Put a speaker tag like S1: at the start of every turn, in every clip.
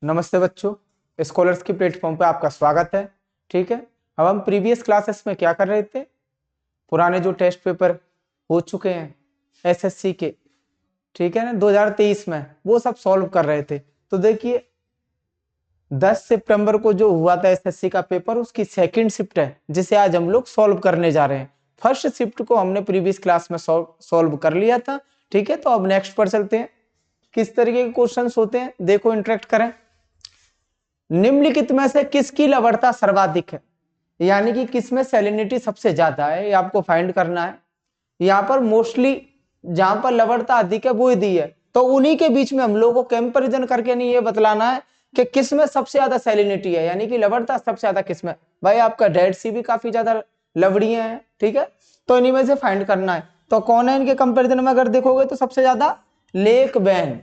S1: नमस्ते बच्चों, स्कॉलर्स की प्लेटफॉर्म पे आपका स्वागत है। ठीक है, अब हम प्रीवियस क्लासेस में क्या कर रहे थे, पुराने जो टेस्ट पेपर हो चुके हैं एसएससी के, ठीक है ना, 2023 में, वो सब सॉल्व कर रहे थे। तो देखिए 10 सितंबर को जो हुआ था एसएससी का पेपर, उसकी सेकंड शिफ्ट है जिसे आज हम लोग सॉल्व करने जा रहे हैं। फर्स्ट शिफ्ट को हमने प्रीवियस क्लास में सॉल्व कर लिया था। ठीक है, तो अब नेक्स्ट पर चलते हैं। किस तरीके के क्वेश्चंस होते हैं देखो, इंटरेक्ट करें। निम्नलिखित में से किसकी लवणता सर्वाधिक है, यानी कि किसमें सैलिनिटी सबसे ज्यादा है, ये आपको फाइंड करना है। यहाँ पर मोस्टली जहां पर लवणता अधिक है वो ही दी है, तो उन्हीं के बीच में हम लोगों को कंपैरिजन करके नहीं ये बतलाना है कि किसमें सबसे ज्यादा सैलिनिटी है, यानी कि लवणता सबसे ज्यादा किसमें। भाई आपका डेड सी भी काफी ज्यादा लवड़ियां हैं, ठीक है, तो इन्हीं में से फाइंड करना है। तो कौन है इनके कंपेरिजन में, अगर देखोगे तो सबसे ज्यादा लेक बैन।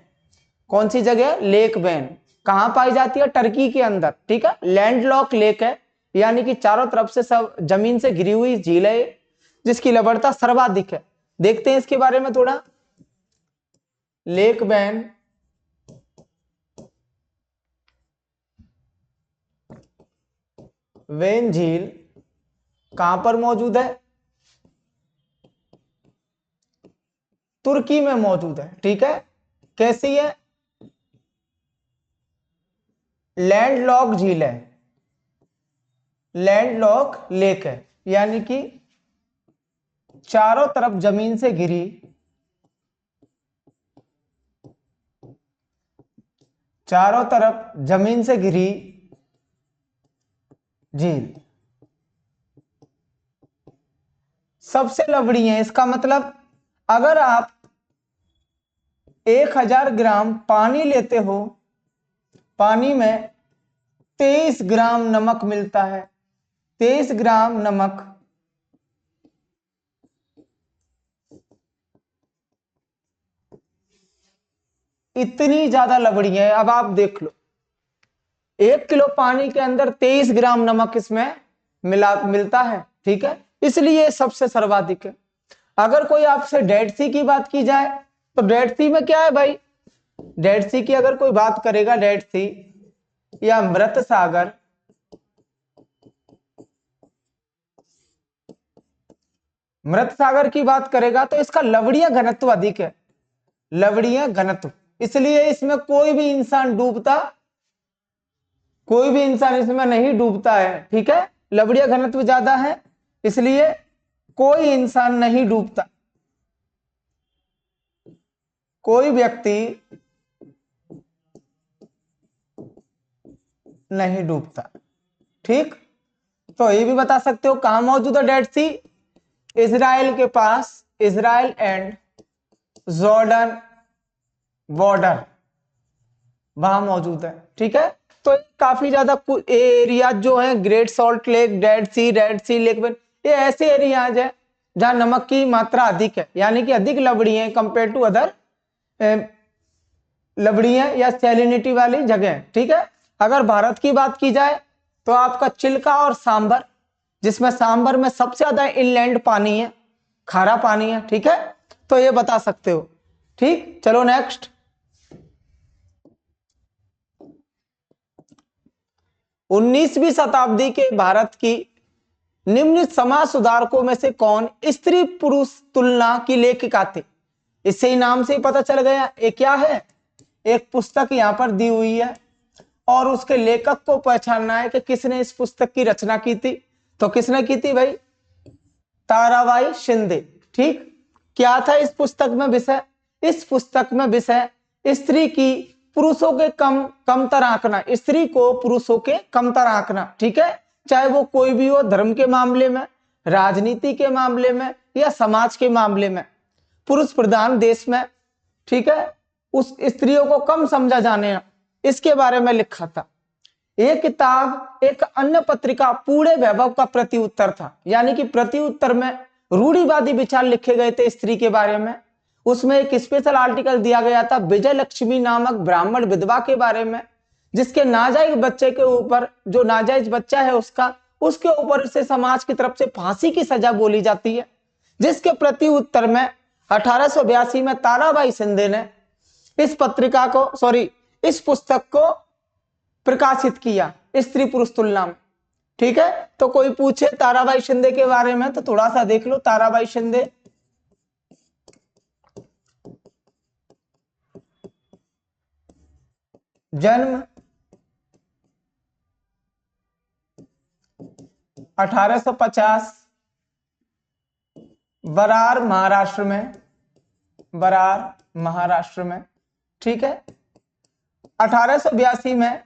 S1: कौन सी जगह, लेक बैन कहां पाई जाती है, टर्की के अंदर। ठीक है, लैंडलॉक लेक है, यानी कि चारों तरफ से सब जमीन से घिरी हुई झील है जिसकी लवणता सर्वाधिक है। देखते हैं इसके बारे में थोड़ा। लेक बैन वेन झील कहां पर मौजूद है, तुर्की में मौजूद है। ठीक है, कैसी है, लैंडलॉक झील है, लैंडलॉक लेक है, यानी कि चारों तरफ जमीन से घिरी, चारों तरफ जमीन से घिरी झील सबसे लवड़ी है। इसका मतलब अगर आप 1000 ग्राम पानी लेते हो, पानी में 23 ग्राम नमक मिलता है। 23 ग्राम नमक इतनी ज्यादा लवड़ी है। अब आप देख लो, 1 किलो पानी के अंदर 23 ग्राम नमक इसमें मिलता है। ठीक है, इसलिए सबसे सर्वाधिक है। अगर कोई आपसे डेड सी की बात की जाए तो डेड सी में क्या है भाई, डेड सी की अगर कोई बात करेगा, डेड सी या मृत सागर, मृत सागर की बात करेगा तो इसका लवड़ीय घनत्व अधिक है, लवड़ीय घनत्व। इसलिए इसमें कोई भी इंसान इसमें नहीं डूबता है। ठीक है, लवड़ीय घनत्व ज्यादा है, इसलिए कोई इंसान नहीं डूबता, कोई व्यक्ति नहीं डूबता। ठीक, तो ये भी बता सकते हो कहां मौजूद है डेड सी, इजराइल के पास, इजराइल एंड जॉर्डन बॉर्डर, वहां मौजूद है। ठीक है, तो काफी ज्यादा एरिया जो है, ग्रेट सॉल्ट लेक, डेड सी लेक, ये ऐसे एरियाज है जहां नमक की मात्रा अधिक है, यानी कि अधिक लवड़ी है कंपेयर टू अदर लवड़ी है या सैलिनिटी वाली जगह। ठीक है, अगर भारत की बात की जाए तो आपका चिल्का और सांबर, जिसमें सांबर में सबसे ज्यादा इनलैंड पानी है, खारा पानी है। ठीक है, तो ये बता सकते हो। ठीक, चलो नेक्स्ट। 19वीं शताब्दी के भारत की निम्न समाज सुधारकों में से कौन स्त्री पुरुष तुलना की लेखिका थी। इससे ही नाम से ही पता चल गया ये क्या है, एक पुस्तक यहां पर दी हुई है और उसके लेखक को पहचानना है कि किसने इस पुस्तक की रचना की थी। तो किसने की थी भाई, ताराबाई शिंदे। ठीक, क्या था इस पुस्तक में विषय, इस पुस्तक में विषय स्त्री की पुरुषों के कमतर आंकना, स्त्री को पुरुषों के कमतर आंकना। ठीक है, चाहे वो कोई भी हो, धर्म के मामले में, राजनीति के मामले में या समाज के मामले में, पुरुष प्रधान देश में, ठीक है, उस स्त्रियों को कम समझा जाने, इसके बारे में लिखा था। यह किताब एक अन्य पत्रिका पूरे वैभव का प्रति उत्तर था, यानी कि प्रति उत्तर में रूढ़िवादी विचार लिखे गए थे स्त्री के बारे में। उसमें एक स्पेशल आर्टिकल दिया गया था विजय लक्ष्मी नामक ब्राह्मण विधवा के बारे में, जिसके नाजायज बच्चे के ऊपर, जो नाजायज बच्चा है उसका, उसके ऊपर से समाज की तरफ से फांसी की सजा बोली जाती है। जिसके प्रति उत्तर में 1882 में ताराबाई शिंदे ने इस पुस्तक को प्रकाशित किया स्त्री पुरुष तुलना में। ठीक है, तो कोई पूछे ताराबाई शिंदे के बारे में तो थोड़ा सा देख लो। ताराबाई शिंदे जन्म 1850 बरार महाराष्ट्र में, बरार महाराष्ट्र में। ठीक है, 1882 में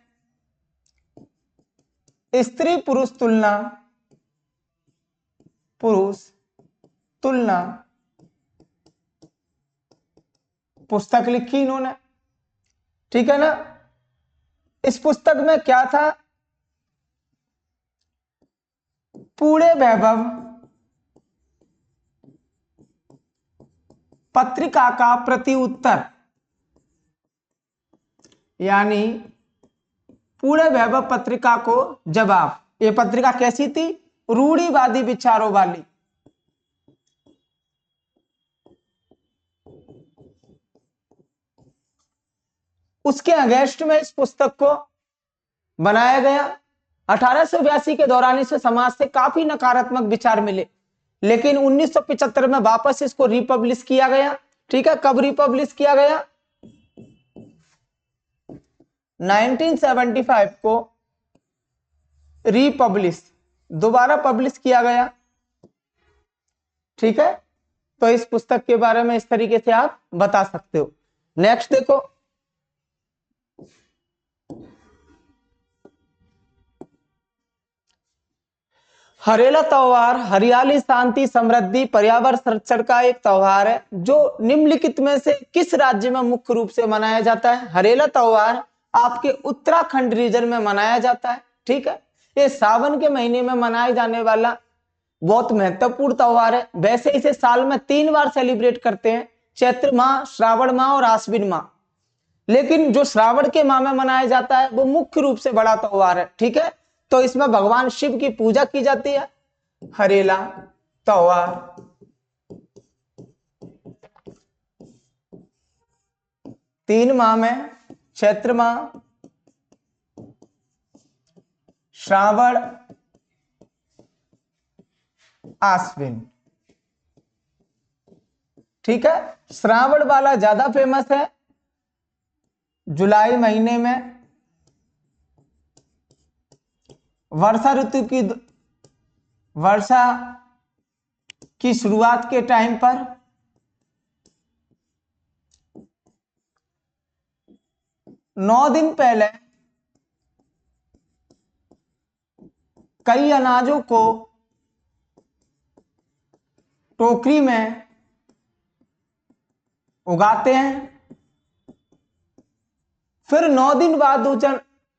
S1: स्त्री पुरुष तुलना, पुरुष तुलना पुस्तक लिखी इन्होंने। ठीक है ना। इस पुस्तक में क्या था, पूरे वैभव पत्रिका का प्रति उत्तर, यानी पूरे वैभव पत्रिका को जवाब। ये पत्रिका कैसी थी, रूढ़िवादी विचारों वाली। उसके अगेंस्ट में इस पुस्तक को बनाया गया। 1882 के दौरान इसे समाज से काफी नकारात्मक विचार मिले, लेकिन 1975 में वापस इसको रिपब्लिश किया गया। ठीक है, कब रिपब्लिश किया गया, 1975 को रिपब्लिश, दोबारा पब्लिश किया गया। ठीक है, तो इस पुस्तक के बारे में इस तरीके से आप बता सकते हो। नेक्स्ट देखो, हरेला त्योहार हरियाली, शांति, समृद्धि, पर्यावरण संरक्षण का एक त्योहार है जो निम्नलिखित में से किस राज्य में मुख्य रूप से मनाया जाता है। हरेला त्योहार आपके उत्तराखंड रीजन में मनाया जाता है। ठीक है, ये सावन के महीने में मनाए जाने वाला बहुत महत्वपूर्ण त्योहार है। वैसे इसे साल में 3 बार सेलिब्रेट करते हैं, चैत्र माह, श्रावण माह और आश्विन माह। लेकिन जो श्रावण के माह में मनाया जाता है वो मुख्य रूप से बड़ा त्योहार है। ठीक है, तो इसमें भगवान शिव की पूजा की जाती है। हरेला त्योहार 3 माह में, चैत्र माह, श्रावण, आश्विन। ठीक है, श्रावण वाला ज्यादा फेमस है, जुलाई महीने में वर्षा ऋतु की, वर्षा की शुरुआत के टाइम पर 9 दिन पहले कई अनाजों को टोकरी में उगाते हैं, फिर 9 दिन बाद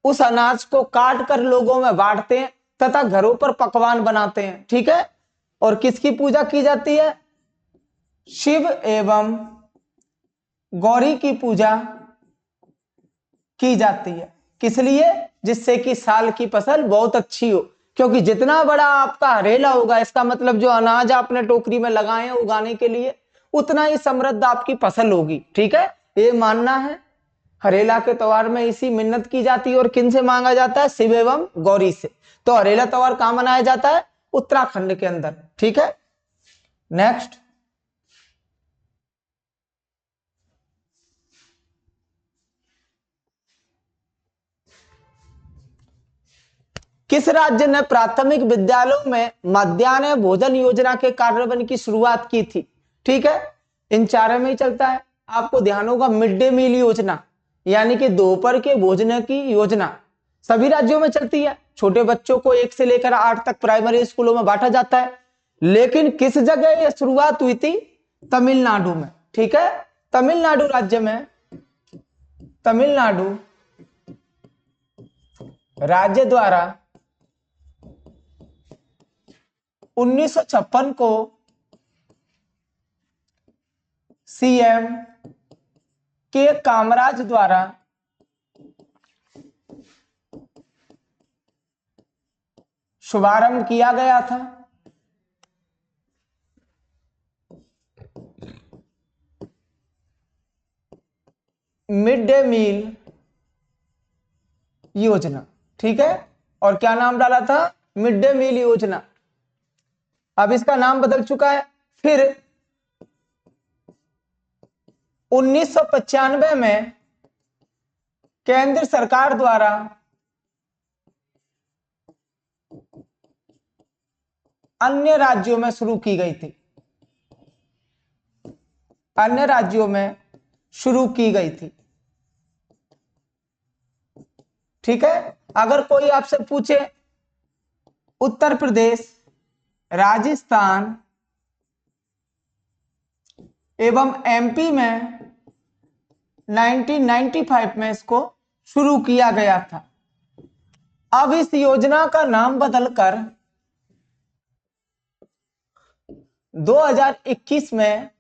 S1: उस अनाज को काट कर लोगों में बांटते हैं तथा घरों पर पकवान बनाते हैं। ठीक है, और किसकी पूजा की जाती है, शिव एवं गौरी की पूजा की जाती है। किस लिए, जिससे कि साल की फसल बहुत अच्छी हो, क्योंकि जितना बड़ा आपका हरेला होगा, इसका मतलब जो अनाज आपने टोकरी में लगाए हैं उगाने के लिए, उतना ही समृद्ध आपकी फसल होगी। ठीक है, ये मानना है। हरेला के त्योहार में इसी मिन्नत की जाती है और किन से मांगा जाता है, शिव एवं गौरी से। तो हरेला त्योहार कहां मनाया जाता है, उत्तराखंड के अंदर। ठीक है, नेक्स्ट, किस राज्य ने प्राथमिक विद्यालयों में मध्याह्न भोजन योजना के कार्यान्वयन की शुरुआत की थी। ठीक है, इन चारों में ही चलता है। आपको ध्यान होगा, मिड डे मील योजना, यानी कि दोपहर के भोजन की योजना सभी राज्यों में चलती है। छोटे बच्चों को 1 से लेकर 8 तक प्राइमरी स्कूलों में बांटा जाता है। लेकिन किस जगह यह शुरुआत हुई थी, तमिलनाडु में। ठीक है, तमिलनाडु राज्य में, तमिलनाडु राज्य द्वारा 1956 को सीएम के कामराज द्वारा शुभारंभ किया गया था। मिड डे मील योजना, ठीक है। और क्या नाम डाला था? मिड डे मील योजना। अब इसका नाम बदल चुका है। फिर 1995 में केंद्र सरकार द्वारा अन्य राज्यों में शुरू की गई थी, अन्य राज्यों में शुरू की गई थी, ठीक है। अगर कोई आपसे पूछे उत्तर प्रदेश, राजस्थान एवं एमपी में 1995 में इसको शुरू किया गया था। अब इस योजना का नाम बदलकर 2021 में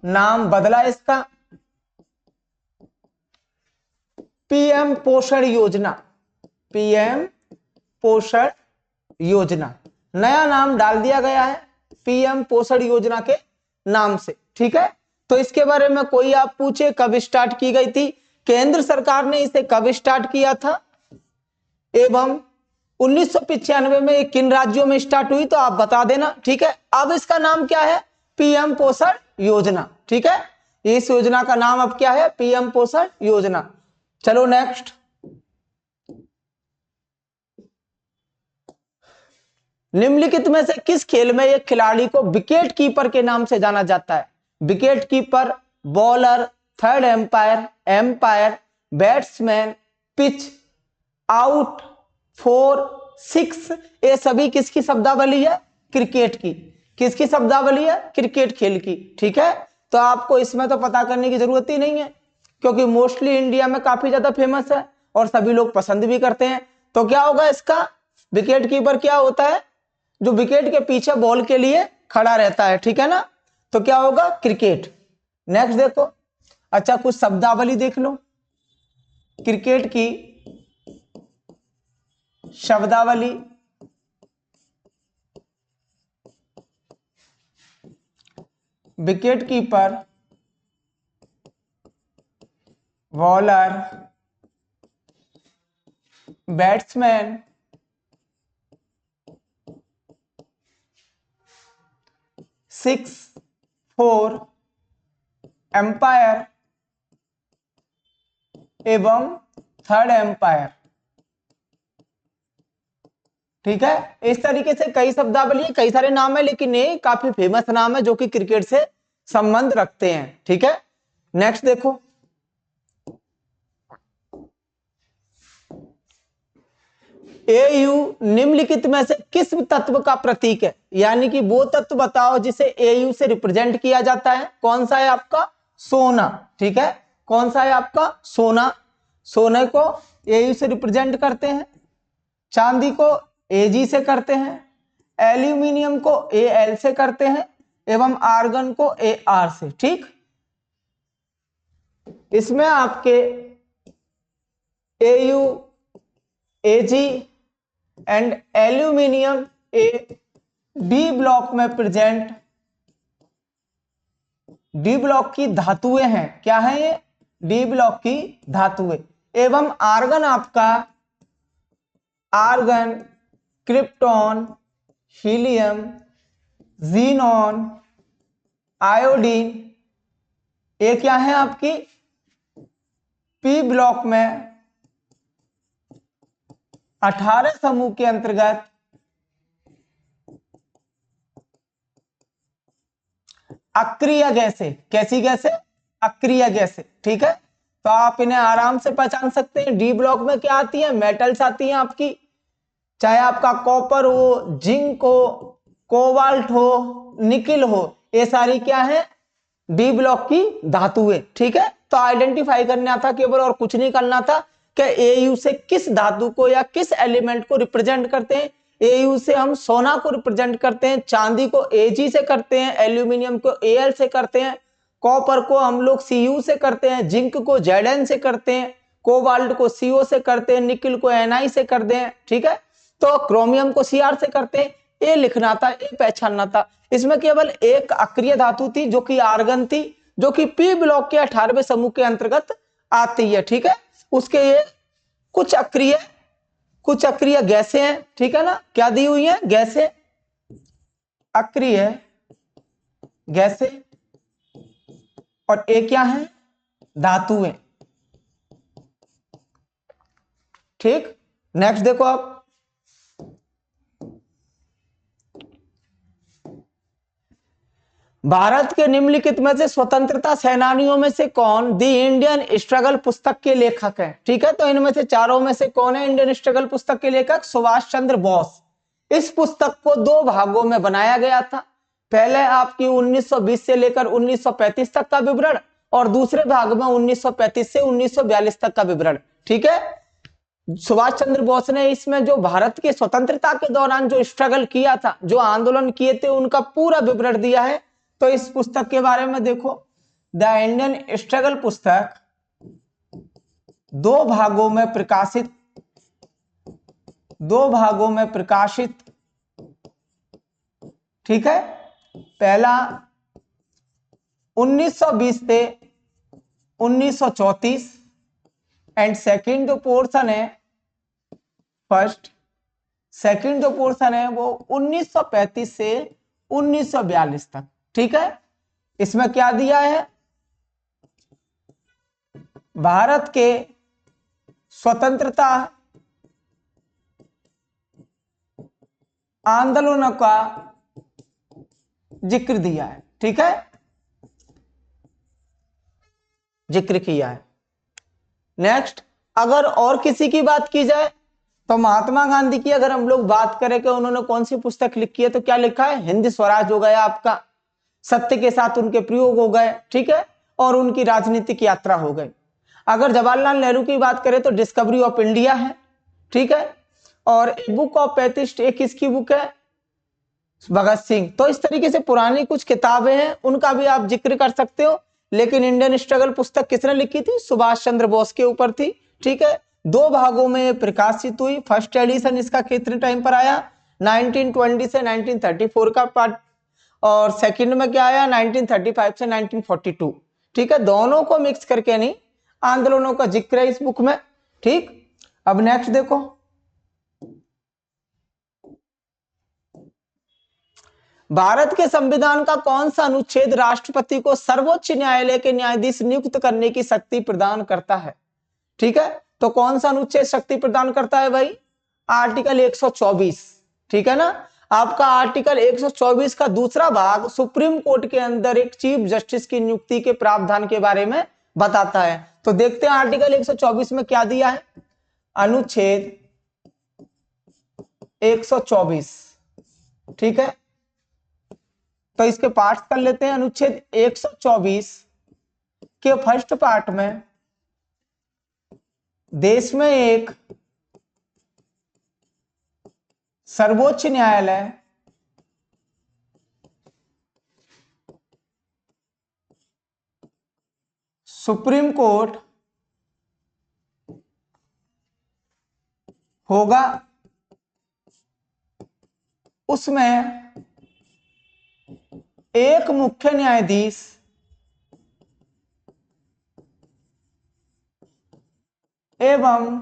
S1: नाम बदला इसका पीएम पोषण योजना, पीएम पोषण योजना। नया नाम डाल दिया गया है पीएम पोषण योजना के नाम से, ठीक है। तो इसके बारे में कोई आप पूछे कब स्टार्ट की गई थी, केंद्र सरकार ने इसे कब स्टार्ट किया था एवं 1995 में ये किन राज्यों में स्टार्ट हुई, तो आप बता देना, ठीक है। अब इसका नाम क्या है? पीएम पोषण योजना, ठीक है। इस योजना का नाम अब क्या है? पीएम पोषण योजना। चलो नेक्स्ट, निम्नलिखित में से किस खेल में एक खिलाड़ी को विकेट कीपर के नाम से जाना जाता है? Wicket keeper, bowler, third umpire, umpire, batsman, pitch, out, 4, 6, ये सभी किसकी शब्दावली है? क्रिकेट की। किसकी शब्दावली है? क्रिकेट खेल की, ठीक है। तो आपको इसमें तो पता करने की जरूरत ही नहीं है, क्योंकि मोस्टली इंडिया में काफी ज्यादा फेमस है और सभी लोग पसंद भी करते हैं। तो क्या होगा इसका? विकेट कीपर क्या होता है? जो विकेट के पीछे बॉल के लिए खड़ा रहता है, ठीक है ना। तो क्या होगा? क्रिकेट। नेक्स्ट देखो, अच्छा कुछ शब्दावली देख लो क्रिकेट की। शब्दावली, wicket keeper, bowler, batsman, 6, 4, umpire एवं थर्ड एम्पायर, ठीक है। इस तरीके से कई शब्दावली, कई सारे नाम है, लेकिन ये काफी फेमस नाम है जो कि क्रिकेट से संबंध रखते हैं, ठीक है। नेक्स्ट देखो, एयू निम्नलिखित में से किस तत्व का प्रतीक है? यानी कि वो तत्व बताओ जिसे एयू से रिप्रेजेंट किया जाता है। कौन सा है आपका? सोना, ठीक है। कौन सा है आपका? सोना। सोने को एयू से रिप्रेजेंट करते हैं, चांदी को एजी से करते हैं, एल्यूमिनियम को एएल से करते हैं एवं आर्गन को एआर से, ठीक। इसमें आपके AU, AG and aluminium A D block में प्रेजेंट, डी ब्लॉक की धातुएं हैं। क्या है ये? डी ब्लॉक की धातुएं। एवं आर्गन आपका argon, krypton, helium, xenon, iodine, ये क्या है आपकी? पी ब्लॉक में 18 समूह के अंतर्गत अक्रिय गैसें। कैसी गैसें? अक्रिय गैसें, ठीक है। तो आप इन्हें आराम से पहचान सकते हैं। डी ब्लॉक में क्या आती है? मेटल्स आती हैं आपकी, चाहे आपका कॉपर हो, जिंक हो, कोबाल्ट हो, निकिल हो, ये सारी क्या है? डी ब्लॉक की धातुएं, ठीक है। तो आइडेंटिफाई करना था केवल, और कुछ नहीं करना था कि एयू से किस धातु को या किस एलिमेंट को रिप्रेजेंट करते हैं। एयू से हम सोना को रिप्रेजेंट करते हैं, चांदी को एजी से करते हैं, एल्यूमिनियम को एएल से करते हैं, कॉपर को हम लोग सीयू से करते हैं, जिंक को जेडएन से करते हैं, कोबाल्ट को सीओ से करते हैं, निकिल को एनआई से करते हैं, ठीक है। तो क्रोमियम को सीआर से करते हैं। ये लिखना था, ये पहचानना था। इसमें केवल एक अक्रिय धातु थी जो कि आर्गन थी, जो कि पी ब्लॉक के 18वें समूह के अंतर्गत आती है, ठीक है। उसके ये कुछ अक्रिय गैसें हैं, ठीक है ना, क्या दी हुई है, गैसें, अक्रिय गैसें, और एक क्या है, धातुएं। ठीक, नेक्स्ट देखो आप, भारत के निम्नलिखित में से स्वतंत्रता सेनानियों में से कौन दी इंडियन स्ट्रगल पुस्तक के लेखक है। ठीक है, तो इनमें से चारों में से कौन है इंडियन स्ट्रगल पुस्तक के लेखक, सुभाष चंद्र बोस। इस पुस्तक को दो भागों में बनाया गया था, पहले आपकी 1920 से लेकर 1935 तक का विवरण, और दूसरे भाग में 1935 से 1942 तक का विवरण। ठीक है, सुभाष चंद्र बोस ने इसमें जो भारत की स्वतंत्रता के दौरान जो स्ट्रगल किया था, जो आंदोलन किए थे, उनका पूरा विवरण दिया है। तो इस पुस्तक के बारे में देखो, द इंडियन स्ट्रगल पुस्तक दो भागों में प्रकाशित, ठीक है, पहला 1920 से 1934 एंड सेकंड जो पोर्शन है वो 1935 से 1942 तक। ठीक है, इसमें क्या दिया है, भारत के स्वतंत्रता आंदोलनों का जिक्र दिया है। ठीक है, जिक्र किया है। नेक्स्ट, अगर और किसी की बात की जाए तो महात्मा गांधी की अगर हम लोग बात करें कि उन्होंने कौन सी पुस्तक लिखी है, तो क्या लिखा है, हिंद स्वराज हो गया आपका, सत्य के साथ उनके प्रयोग हो गए, ठीक है, और उनकी राजनीतिक यात्रा हो गई। अगर जवाहरलाल नेहरू की बात करें तो डिस्कवरी ऑफ इंडिया है, ठीक है, और बुक ऑफ पैथिस्ट एक किसकी बुक है, भगत सिंह। तो इस तरीके से पुरानी कुछ किताबें हैं, उनका भी आप जिक्र कर सकते हो, लेकिन इंडियन स्ट्रगल पुस्तक किसने लिखी थी, सुभाष चंद्र बोस के ऊपर थी। ठीक है, दो भागों में प्रकाशित हुई, फर्स्ट एडिशन इसका कितने टाइम पर आया, 1920 से 1934 का पार्ट, और सेकंड में क्या आया, 1935 से 1942। ठीक है, दोनों को मिक्स करके नहीं, आंदोलनों का जिक्र है इस बुक में। ठीक, अब नेक्स्ट देखो, भारत के संविधान का कौन सा अनुच्छेद राष्ट्रपति को सर्वोच्च न्यायालय के न्यायाधीश नियुक्त करने की शक्ति प्रदान करता है। ठीक है, तो कौन सा अनुच्छेद शक्ति प्रदान करता है भाई, आर्टिकल 124। ठीक है ना, आपका आर्टिकल 124 का दूसरा भाग सुप्रीम कोर्ट के अंदर एक चीफ जस्टिस की नियुक्ति के प्रावधान के बारे में बताता है। तो देखते हैं आर्टिकल 124 में क्या दिया है, अनुच्छेद 124। ठीक है, तो इसके पार्ट कर लेते हैं। अनुच्छेद 124 के फर्स्ट पार्ट में देश में एक सर्वोच्च न्यायालय सुप्रीम कोर्ट होगा, उसमें एक मुख्य न्यायाधीश एवं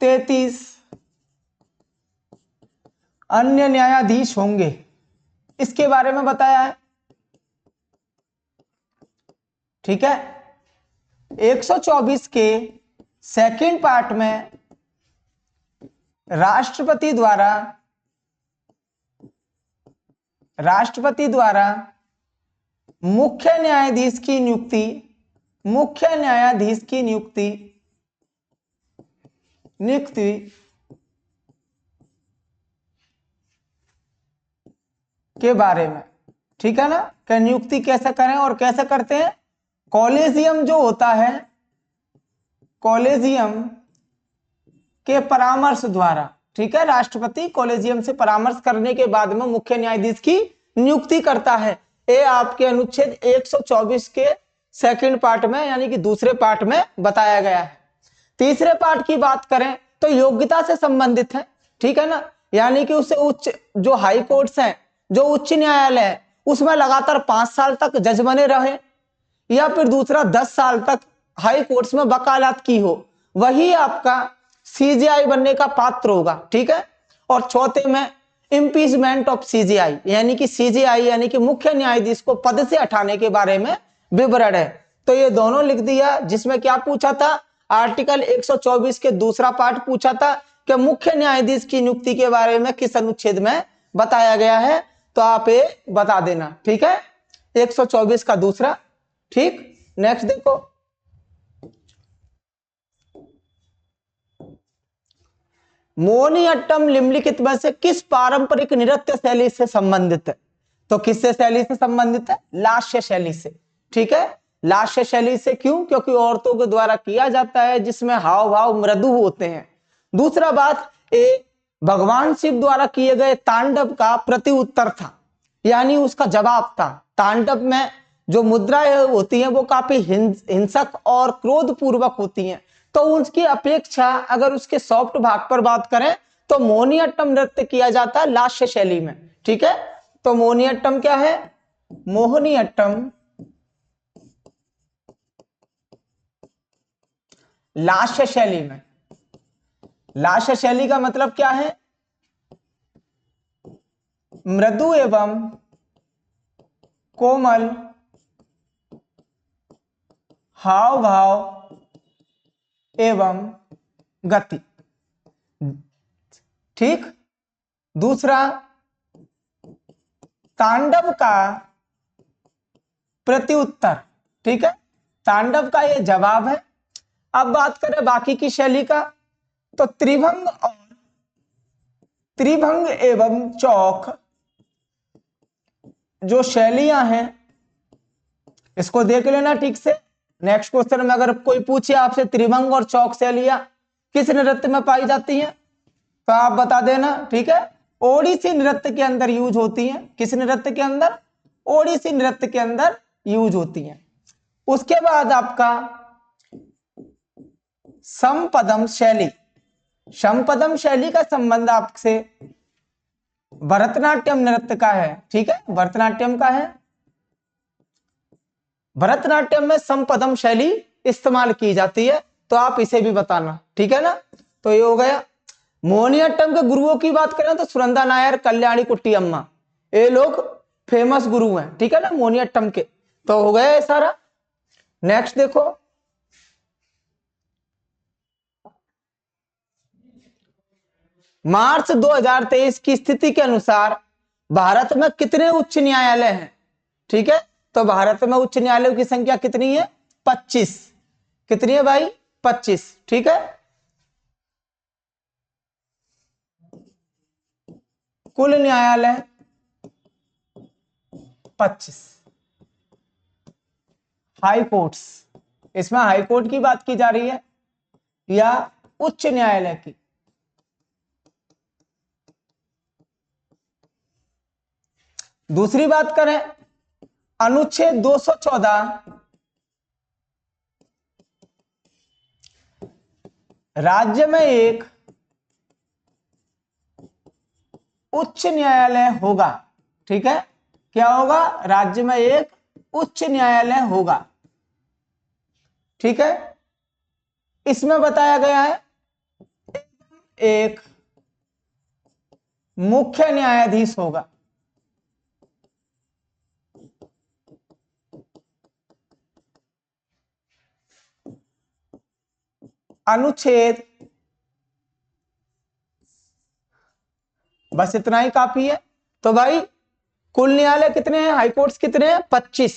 S1: 33 अन्य न्यायाधीश होंगे, इसके बारे में बताया है। ठीक है, 124 के सेकंड पार्ट में राष्ट्रपति द्वारा मुख्य न्यायाधीश की नियुक्ति के बारे में, ठीक है ना, कि नियुक्ति कैसे करें और कैसे करते हैं। कॉलेजियम जो होता है, कॉलेजियम के परामर्श द्वारा, ठीक है, राष्ट्रपति कॉलेजियम से परामर्श करने के बाद में मुख्य न्यायाधीश की नियुक्ति करता है। ये आपके अनुच्छेद 124 के सेकंड पार्ट में यानी कि दूसरे पार्ट में बताया गया है। तीसरे पार्ट की बात करें तो योग्यता से संबंधित है, ठीक है ना, यानी कि उसे उच्च जो हाई कोर्ट्स हैं, जो उच्च न्यायालय है, उसमें लगातार 5 साल तक जज बने रहे, या फिर दूसरा 10 साल तक हाई कोर्ट्स में वकालत की हो, वही आपका सीजेआई बनने का पात्र होगा, ठीक है। और चौथे में इम्पीचमेंट ऑफ सीजेआई, यानी कि सीजेआई यानी कि मुख्य न्यायाधीश को पद से हटाने के बारे में विवरण है। तो ये दोनों लिख दिया। जिसमें क्या पूछा था, आर्टिकल 124 के दूसरा पार्ट पूछा था कि मुख्य न्यायाधीश की नियुक्ति के बारे में किस अनुच्छेद में बताया गया है, तो आप ये बता देना, ठीक है। 124 का दूसरा, ठीक। नेक्स्ट देखो, मोहिनीअट्टम निम्नलिखित में से किस पारंपरिक नृत्य शैली से संबंधित है? तो किससे शैली से संबंधित है? लास्य शैली से, ठीक है। लास्य शैली से क्यों? क्योंकि औरतों के द्वारा किया जाता है, जिसमें हाव भाव मृदु होते हैं। दूसरा बात, ये भगवान शिव द्वारा किए गए तांडव का प्रति उत्तर था, यानी उसका जवाब था। तांडव में जो मुद्राएं होती हैं वो काफी हिंसक और क्रोध पूर्वक होती हैं, तो उसकी अपेक्षा अगर उसके सॉफ्ट भाग पर बात करें तो मोहिनीअट्टम नृत्य किया जाता है लास्य शैली में, ठीक है। तो मोहिनीअट्टम क्या है? मोहिनीअट्टम लास्य शैली में। लास्य शैली का मतलब क्या है? मृदु एवं कोमल हाव भाव एवं गति, ठीक। दूसरा, तांडव का प्रत्युत्तर, ठीक है। तांडव का ये जवाब है। अब बात करें बाकी की शैली का, तो त्रिभंग एवं चौक जो शैलियां हैं, इसको देख लेना ठीक से। नेक्स्ट क्वेश्चन में अगर कोई पूछे आपसे त्रिभंग और चौक शैलियां किस नृत्य में पाई जाती हैं, तो आप बता देना, ठीक है। ओडिसी नृत्य के अंदर यूज होती हैं। किस नृत्य के अंदर? ओडिसी नृत्य के अंदर यूज होती हैं। उसके बाद आपका समपदम शैली। समपदम शैली का संबंध आपसे भरतनाट्यम नृत्य का है, ठीक है। भरतनाट्यम का है। भरतनाट्यम में समपदम शैली इस्तेमाल की जाती है, तो आप इसे भी बताना, ठीक है ना। तो ये हो गया। मोहिनीअट्टम के गुरुओं की बात करें तो सुनंदा नायर, कल्याणी कुट्टी अम्मा, ये लोग फेमस गुरु हैं, ठीक है ना, मोहिनीअट्टम के। तो हो गया ये सारा। नेक्स्ट देखो, मार्च 2023 की स्थिति के अनुसार भारत में कितने उच्च न्यायालय हैं? ठीक है, तो भारत में उच्च न्यायालयों की संख्या कितनी है? 25। कितनी है भाई? 25, ठीक है। कुल न्यायालय 25। हाई कोर्ट्स, इसमें हाई कोर्ट की बात की जा रही है या उच्च न्यायालय की? दूसरी बात करें, अनुच्छेद 214 राज्य में एक उच्च न्यायालय होगा, ठीक है। क्या होगा? राज्य में एक उच्च न्यायालय होगा, ठीक है। इसमें बताया गया है एक मुख्य न्यायाधीश होगा। अनुच्छेद, बस इतना ही काफी है। तो भाई कुल न्यायालय कितने हैं? हाईकोर्ट्स कितने हैं? 25।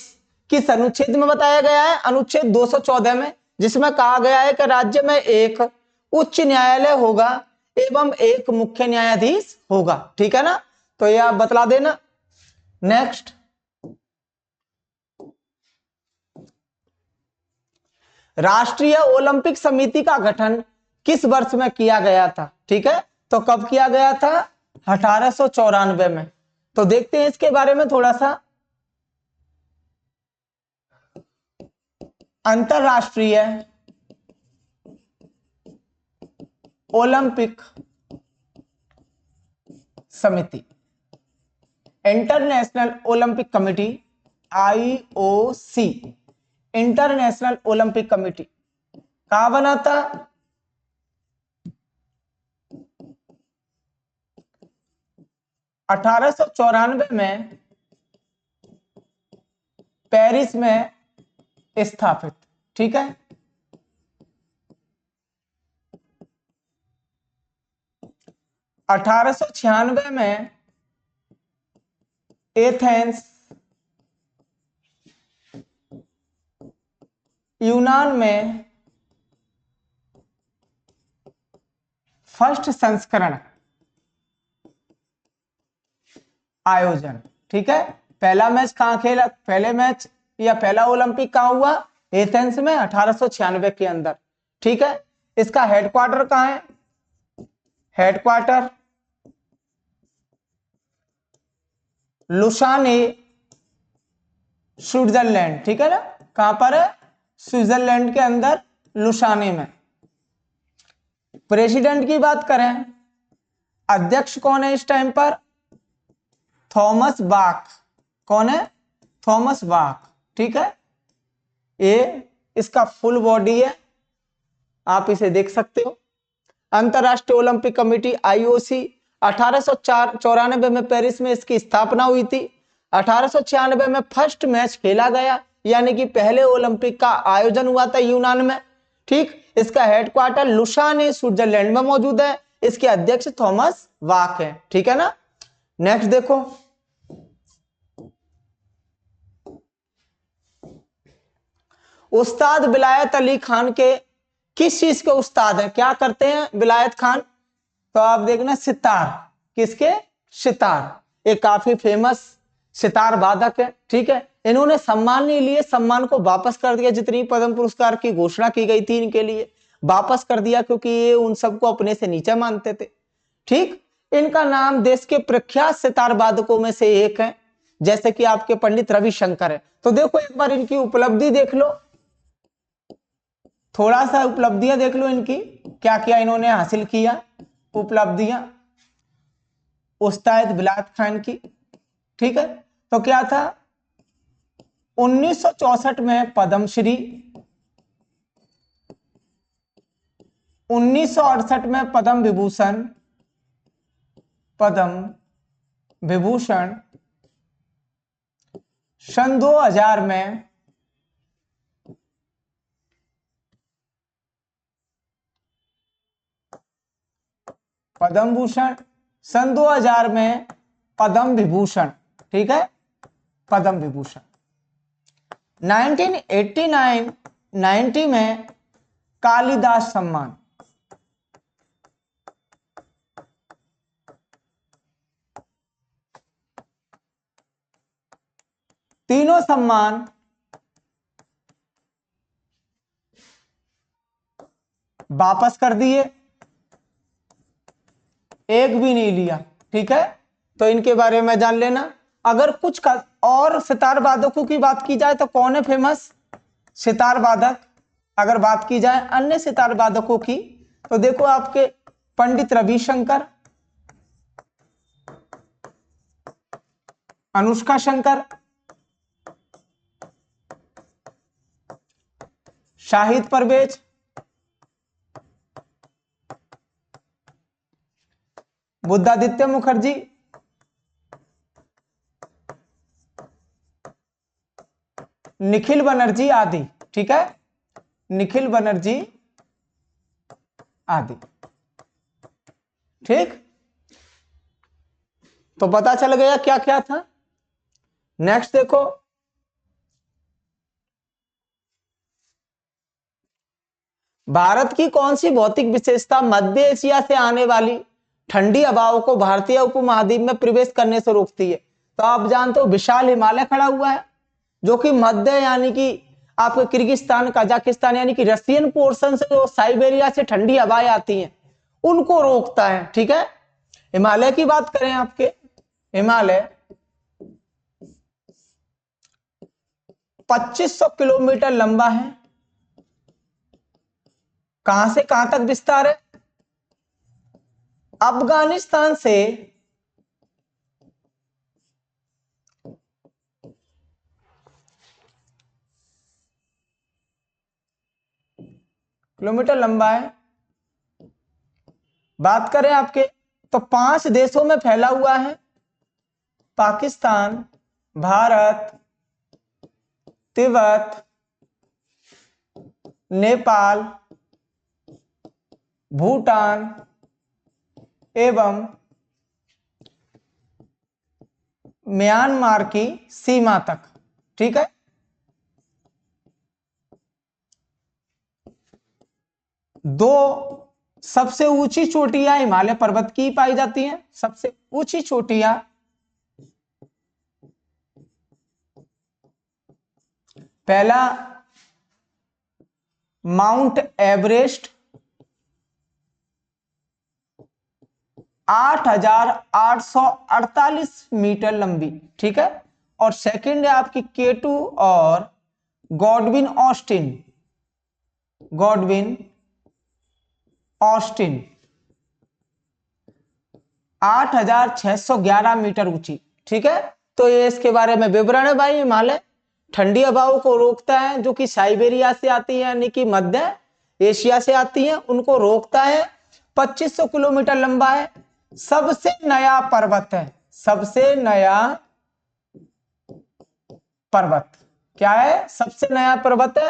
S1: किस अनुच्छेद में बताया गया है? अनुच्छेद 214 में, जिसमें कहा गया है कि राज्य में एक उच्च न्यायालय होगा एवं एक मुख्य न्यायाधीश होगा, ठीक है ना। तो ये आप बतला देना। नेक्स्ट, राष्ट्रीय ओलंपिक समिति का गठन किस वर्ष में किया गया था? ठीक है, तो कब किया गया था? 1894 में। तो देखते हैं इसके बारे में थोड़ा सा। अंतरराष्ट्रीय ओलंपिक समिति, international Olympic committee, IOC, international Olympic committee कहां बना था? 1894 में पेरिस में स्थापित, ठीक है। 1896 में एथेंस यूनान में फर्स्ट संस्करण आयोजन, ठीक है। पहला मैच कहां खेला, पहले मैच या पहला ओलंपिक कहां हुआ, एथेंस में 1896 के अंदर, ठीक है। इसका हेडक्वार्टर कहां है, हेडक्वार्टर लुसाने स्विट्जरलैंड, ठीक है ना। कहां पर है, स्विट्जरलैंड के अंदर लुसाने में। प्रेसिडेंट की बात करें, अध्यक्ष कौन है इस टाइम पर, थॉमस बाक। कौन है, थॉमस बाक, ठीक है। ये इसका फुल बॉडी है, आप इसे देख सकते हो। अंतरराष्ट्रीय ओलंपिक कमेटी आईओसी 1894 में पेरिस में इसकी स्थापना हुई थी। 1896 में फर्स्ट मैच खेला गया, यानी कि पहले ओलंपिक का आयोजन हुआ था यूनान में, ठीक। इसका हेडक्वार्टर लुसाने स्विट्जरलैंड में मौजूद है। इसके अध्यक्ष थॉमस बाक है, ठीक है ना। नेक्स्ट देखो, उस्ताद विलायत अली खान के किस चीज के उस्ताद हैं, क्या करते हैं विलायत खान, तो आप देखना सितार, किसके, सितार। एक काफी फेमस सितार वादक है, ठीक है। इन्होंने सम्मान नहीं लिए, सम्मान को वापस कर दिया, जितनी पद्म पुरस्कार की घोषणा की गई थी इनके लिए वापस कर दिया, क्योंकि ये उन सबको अपने से नीचा मानते थे, ठीक। इनका नाम देश के प्रख्यात सितार वादकों में से एक है, जैसे कि आपके पंडित रविशंकर है। तो देखो एक बार इनकी उपलब्धि देख लो, थोड़ा सा उपलब्धियां देख लो इनकी, क्या क्या इन्होंने हासिल किया उपलब्धियां उस्ताद विलायत खान की, ठीक है। तो क्या था, 1964 में पद्मश्री, 1968 में पद्म विभूषण, पद्म विभूषण, सन 2000 में पद्म भूषण, सन 2000 में पद्म विभूषण, ठीक है, पद्म विभूषण। 1989 90 में कालिदास सम्मान, तीनों सम्मान वापस कर दिए, एक भी नहीं लिया, ठीक है। तो इनके बारे में जान लेना। अगर कुछ और सितार वादकों की बात की जाए तो कौन है फेमस सितार वादक, अगर बात की जाए अन्य सितार वादकों की, तो देखो आपके पंडित रविशंकर, अनुष्का शंकर, शाहिद परवेज, बुद्धादित्य मुखर्जी, निखिल बनर्जी आदि, ठीक है, निखिल बनर्जी आदि, ठीक। तो पता चल गया क्या क्या था। नेक्स्ट देखो, भारत की कौन सी भौतिक विशेषता मध्य एशिया से आने वाली ठंडी हवाओं को भारतीय उपमहाद्वीप में प्रवेश करने से रोकती है। तो आप जानते हो विशाल हिमालय खड़ा हुआ है, जो कि मध्य यानी कि आपके किर्गिस्तान, कजाकिस्तान यानी कि रशियन पोर्शन से जो साइबेरिया से ठंडी हवाएं आती हैं उनको रोकता है, ठीक है। हिमालय की बात करें, आपके हिमालय 2500 किलोमीटर लंबा है। कहां से कहां तक विस्तार है, अफगानिस्तान से किलोमीटर लंबा है। बात करें आपके तो 5 देशों में फैला हुआ है, पाकिस्तान, भारत, तिब्बत, नेपाल, भूटान एवं म्यांमार की सीमा तक। ठीक है, दो सबसे ऊंची चोटियां हिमालय पर्वत की पाई जाती हैं। सबसे ऊंची चोटियां पहला माउंट एवरेस्ट 8,848 मीटर लंबी। ठीक है, और सेकंड है आपकी केटू और Godwin Austen, Godwin Austen 8,611 metre ऊंची। ठीक है, तो ये इसके बारे में विवरण है भाई। हिमालय ठंडी हवाओं को रोकता है जो कि साइबेरिया से आती है, यानी कि मध्य एशिया से आती है, उनको रोकता है। 2500 किलोमीटर लंबा है, सबसे नया पर्वत है, सबसे नया पर्वत क्या है, सबसे नया पर्वत है।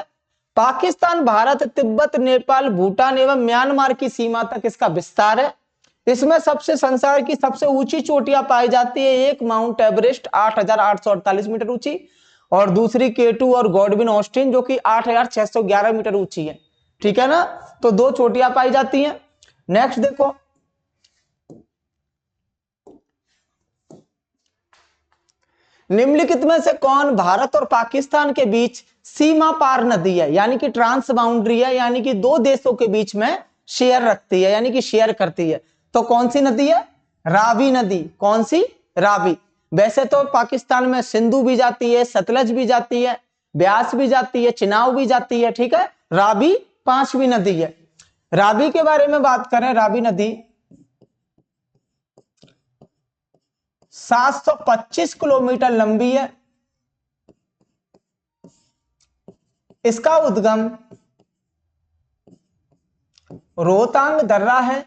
S1: पाकिस्तान, भारत, तिब्बत, नेपाल, भूटान एवं म्यांमार की सीमा तक इसका विस्तार है। इसमें सबसे संसार की सबसे ऊंची चोटियां पाई जाती है, एक माउंट एवरेस्ट 8,848 मीटर ऊंची और दूसरी केटू और गॉडविन ऑस्टिन जो कि 8,611 मीटर ऊंची है। ठीक है ना, तो दो चोटियां पाई जाती हैं। नेक्स्ट देखो, निम्नलिखित में से कौन भारत और पाकिस्तान के बीच सीमा पार नदी है, यानी कि ट्रांस बाउंड्री है, यानी कि दो देशों के बीच में शेयर रखती है, यानी कि शेयर करती है। तो कौन सी नदी है, रावी नदी। कौन सी, रावी। वैसे तो पाकिस्तान में सिंधु भी जाती है, सतलज भी जाती है, ब्यास भी जाती है, चिनाब भी जाती है। ठीक है, रावी पांचवी नदी है। रावी के बारे में बात करें, रावी नदी 725 किलोमीटर लंबी है। इसका उद्गम रोहतांग दर्रा है,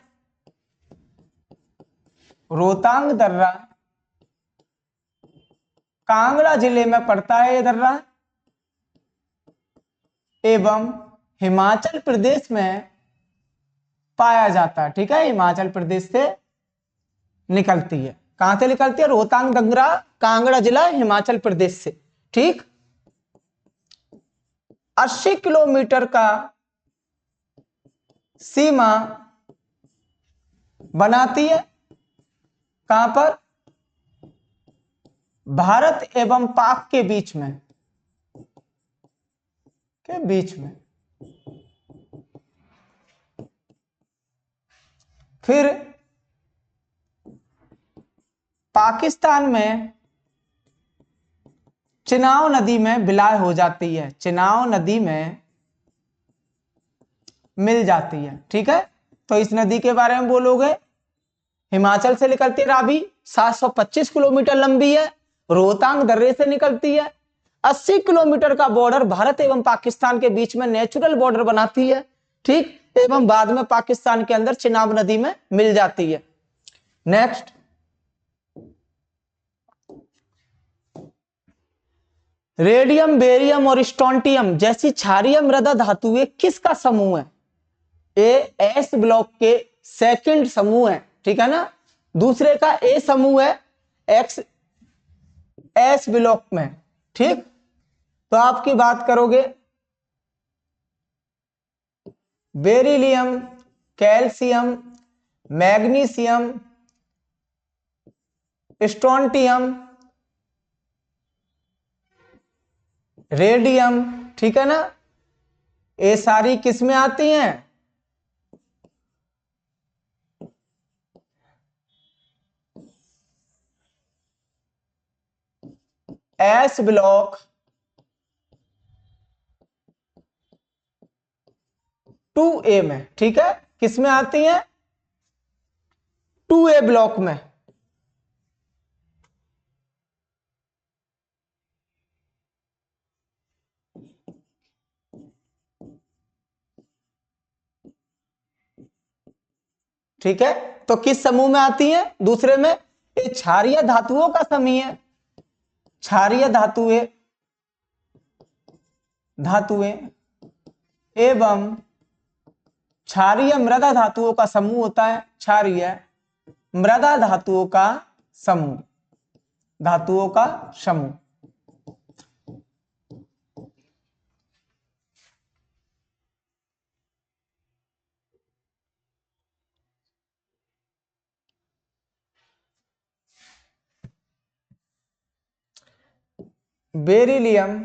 S1: रोहतांग दर्रा कांगड़ा जिले में पड़ता है ये दर्रा, एवं हिमाचल प्रदेश में पाया जाता है। ठीक है, हिमाचल प्रदेश से निकलती है। कहां से निकलती है, रोहतांग दर्रा कांगड़ा जिला हिमाचल प्रदेश से। ठीक, 80 किलोमीटर का सीमा बनाती है। कहां पर, भारत एवं पाक के बीच में, के बीच में। फिर पाकिस्तान में चिनाब नदी में विलय हो जाती है, चिनाब नदी में मिल जाती है। ठीक है, तो इस नदी के बारे में बोलोगे, हिमाचल से निकलती है रावी, 725 किलोमीटर लंबी है, रोहतांग दर्रे से निकलती है, 80 किलोमीटर का बॉर्डर भारत एवं पाकिस्तान के बीच में नेचुरल बॉर्डर बनाती है। ठीक, एवं बाद में पाकिस्तान के अंदर चिनाब नदी में मिल जाती है। नेक्स्ट, रेडियम, बेरियम और स्ट्रोंटियम जैसी क्षारीय मृदा धातुएं किसका समूह है, ए एस ब्लॉक के सेकंड समूह है। ठीक है ना, दूसरे का ए समूह है एक्स एस ब्लॉक में। ठीक, तो आपकी बात करोगे beryllium, calcium, magnesium, strontium, radium. ठीक है ना, ये सारी किस में आती हैं, एस ब्लॉक 2A में। ठीक है, किस में आती हैं, 2A ब्लॉक में। ठीक है, तो किस समूह में आती है, दूसरे में ये क्षारीय धातुओं का समूह है। क्षारीय धातुएं एवं क्षारीय मृदा धातुओं का समूह होता है। क्षारीय मृदा धातुओं का समूह, धातुओं का समूह। बेरिलियम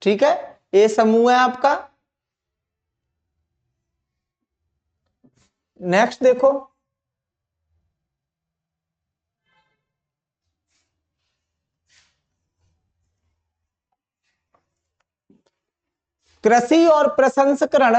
S1: ठीक है, ये समूह है आपका। नेक्स्ट देखो, कृषि और प्रसंस्करण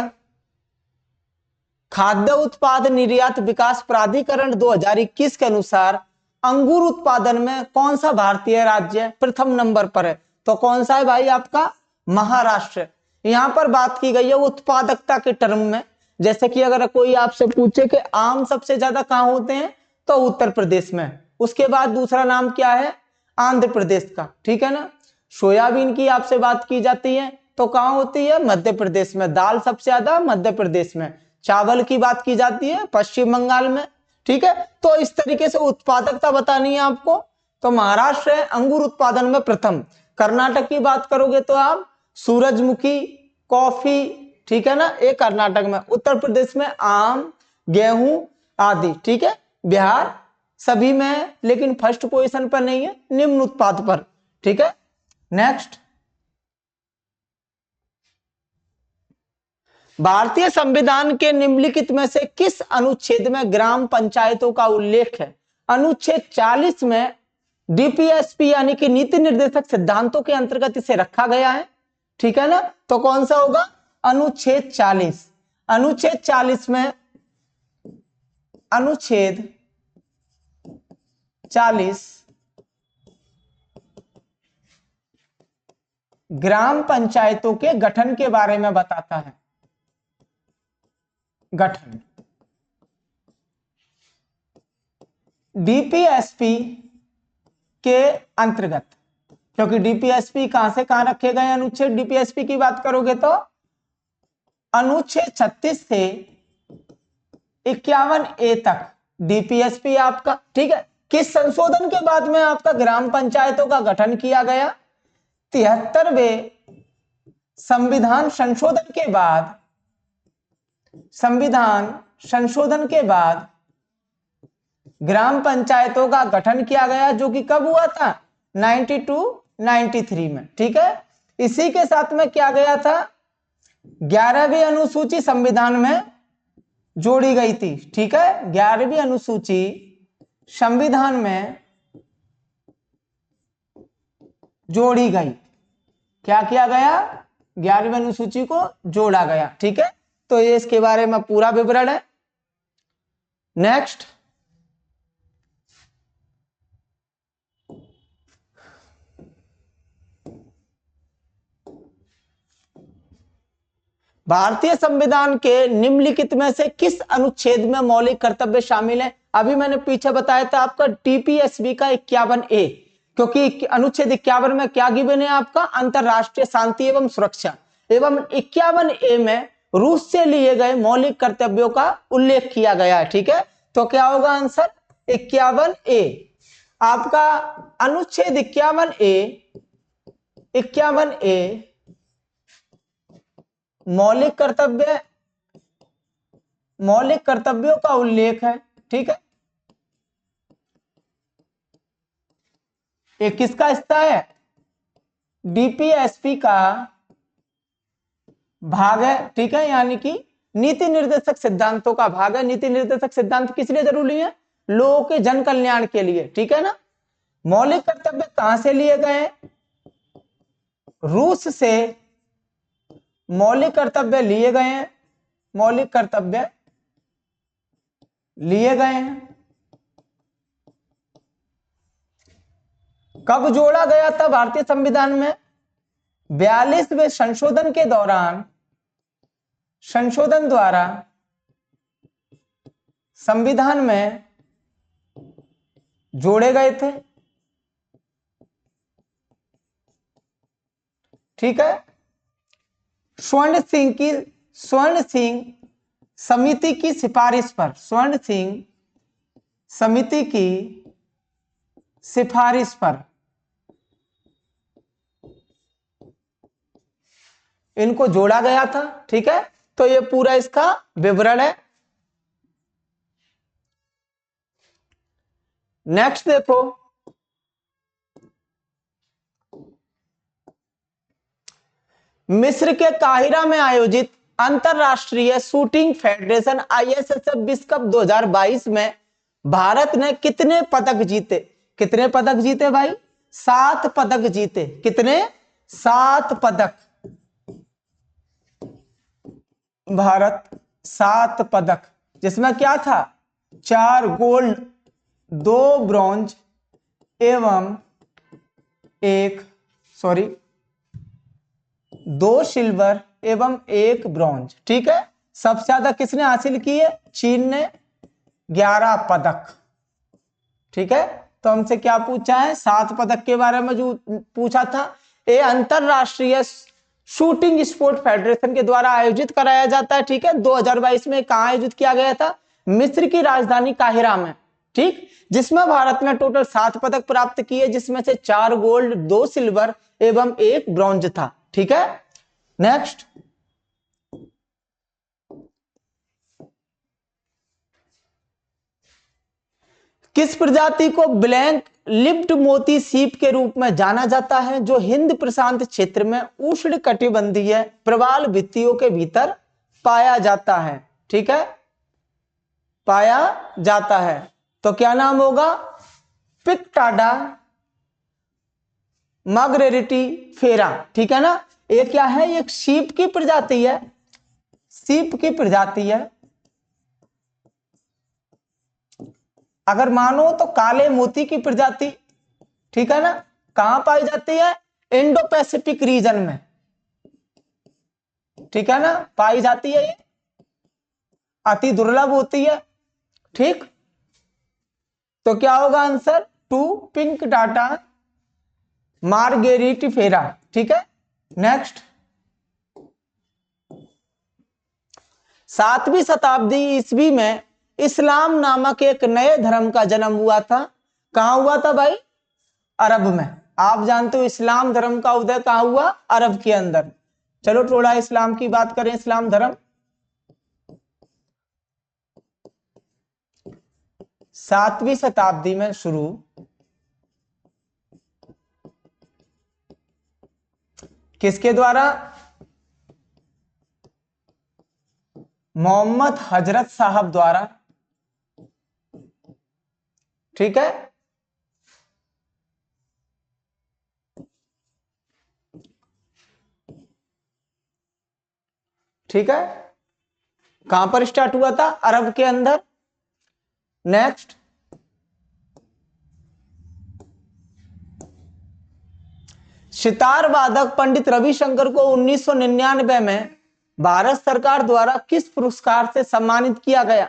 S1: खाद्य उत्पाद निर्यात विकास प्राधिकरण 2021 के अनुसार अंगूर उत्पादन में कौन सा भारतीय राज्य प्रथम नंबर पर है? तो कौन सा है भाई? आपका महाराष्ट्र। यहां पर बात की गई है उत्पादकता के टर्म में। जैसे कि अगर कोई आपसे पूछे कि आम सबसे ज्यादा कहां होते हैं, तो उत्तर प्रदेश में। उसके बाद दूसरा नाम क्या है? आंध्र प्रदेश का, ठीक है ना। सोयाबीन की आपसे बात की जाती है तो कहां होती है? मध्य प्रदेश में। दाल सबसे ज्यादा मध्य प्रदेश में। चावल की बात की जाती है पश्चिम बंगाल में, ठीक है। तो इस तरीके से उत्पादकता बतानी है आपको। तो महाराष्ट्र है अंगूर उत्पादन में प्रथम। कर्नाटक की बात करोगे तो आप सूरजमुखी, कॉफी, ठीक है ना, ये कर्नाटक में। उत्तर प्रदेश में आम, गेहूं आदि, ठीक है। बिहार सभी में है, लेकिन फर्स्ट पोजीशन पर नहीं है, निम्न उत्पाद पर, ठीक है। नेक्स्ट, भारतीय संविधान के निम्नलिखित में से किस अनुच्छेद में ग्राम पंचायतों का उल्लेख है? अनुच्छेद 40 में डीपीएसपी यानी कि नीति निर्देशक सिद्धांतों के अंतर्गत इसे रखा गया है, ठीक है ना। तो कौन सा होगा? अनुच्छेद 40। अनुच्छेद 40 में, अनुच्छेद 40 ग्राम पंचायतों के गठन के बारे में बताता है। गठन डीपीएसपी के अंतर्गत, क्योंकि डीपीएसपी कहां से कहां रखे गए अनुच्छेद? डीपीएसपी की बात करोगे तो अनुच्छेद 36 से 51A तक डीपीएसपी आपका, ठीक है। किस संशोधन के बाद में आपका ग्राम पंचायतों का गठन किया गया? 73वें संविधान संशोधन के बाद, संविधान संशोधन के बाद ग्राम पंचायतों का गठन किया गया, जो कि कब हुआ था? 92-93 में, ठीक है। इसी के साथ में क्या गया था? 11वीं अनुसूची संविधान में जोड़ी गई थी, ठीक है। 11वीं अनुसूची संविधान में जोड़ी गई। क्या किया गया? 11वीं अनुसूची को जोड़ा गया, ठीक है। तो ये इसके बारे में पूरा विवरण है। नेक्स्ट, भारतीय संविधान के निम्नलिखित में से किस अनुच्छेद में मौलिक कर्तव्य शामिल है? अभी मैंने पीछे बताया था आपका टीपीएसबी का 51A, क्योंकि अनुच्छेद 51 में क्या गिवन है आपका? अंतरराष्ट्रीय शांति एवं सुरक्षा। एवं 51A में रूस से लिए गए मौलिक कर्तव्यों का उल्लेख किया गया है, ठीक है। तो क्या होगा आंसर? 51A। आपका अनुच्छेद 51A मौलिक कर्तव्यों का उल्लेख है, ठीक है। ये किसका हिस्सा है? डीपीएसपी का भाग है, ठीक है। यानी कि नीति निर्देशक सिद्धांतों का भाग है। नीति निर्देशक सिद्धांत किस लिए जरूरी है? लोगों के जन कल्याण के लिए, ठीक है ना। मौलिक कर्तव्य कहां से लिए गए? रूस से मौलिक कर्तव्य लिए गए हैं। मौलिक कर्तव्य लिए गए हैं। कब जोड़ा गया था भारतीय संविधान में? 42वें संशोधन द्वारा संविधान में जोड़े गए थे। ठीक है। स्वर्ण सिंह समिति की सिफारिश पर, स्वर्ण सिंह समिति की सिफारिश पर इनको जोड़ा गया था। ठीक है, तो ये पूरा इसका विवरण है। नेक्स्ट देखो, मिस्र के काहिरा में आयोजित अंतरराष्ट्रीय शूटिंग फेडरेशन ISSF विश्व कप 2022 में भारत ने कितने पदक जीते? कितने पदक जीते भाई? 7 पदक जीते। कितने? 7 पदक। भारत 7 पदक, जिसमें क्या था? 4 गोल्ड, 2 ब्रॉन्ज एवं 2 सिल्वर एवं 1 ब्रॉन्ज। ठीक है। सबसे ज्यादा किसने हासिल की है? चीन ने 11 पदक। ठीक है, तो हमसे क्या पूछा है? 7 पदक के बारे में जो पूछा था। ये अंतरराष्ट्रीय शूटिंग स्पोर्ट फेडरेशन के द्वारा आयोजित कराया जाता है। ठीक है, 2022 में कहां आयोजित किया गया था? मिस्र की राजधानी काहिरा में। ठीक, जिसमें भारत ने टोटल 7 पदक प्राप्त किए, जिसमें से 4 गोल्ड, 2 सिल्वर एवं 1 ब्रॉन्ज था। ठीक है, नेक्स्ट, किस प्रजाति को ब्लैक लिप्ड मोती सीप के रूप में जाना जाता है, जो हिंद प्रशांत क्षेत्र में उष्ण कटिबंधीय प्रवाल भित्तियों के भीतर पाया जाता है? ठीक है, पाया जाता है। तो क्या नाम होगा? पिक्टाडा मार्गरेटिफेरा। ठीक है ना। ये क्या है? एक सीप की प्रजाति है, सीप की प्रजाति है। अगर मानो तो काले मोती की प्रजाति। ठीक है ना। कहां पाई जाती है? इंडो पैसिफिक रीजन में। ठीक है ना, पाई जाती है। ये अति दुर्लभ होती है। ठीक, तो क्या होगा आंसर? 2 pink data मार्गेरिटिफेरा। ठीक है, नेक्स्ट, 7वीं शताब्दी ईस्वी में इस्लाम नामक एक नए धर्म का जन्म हुआ था। कहां हुआ था भाई? अरब में। आप जानते हो इस्लाम धर्म का उदय कहां हुआ? अरब के अंदर। चलो थोड़ा इस्लाम की बात करें। इस्लाम धर्म 7वीं शताब्दी में शुरू, किसके द्वारा? मोहम्मद हजरत साहब द्वारा। ठीक है, ठीक है, कहां पर स्टार्ट हुआ था? अरब के अंदर। नेक्स्ट, सितार वादक पंडित रविशंकर को 1999 में भारत सरकार द्वारा किस पुरस्कार से सम्मानित किया गया?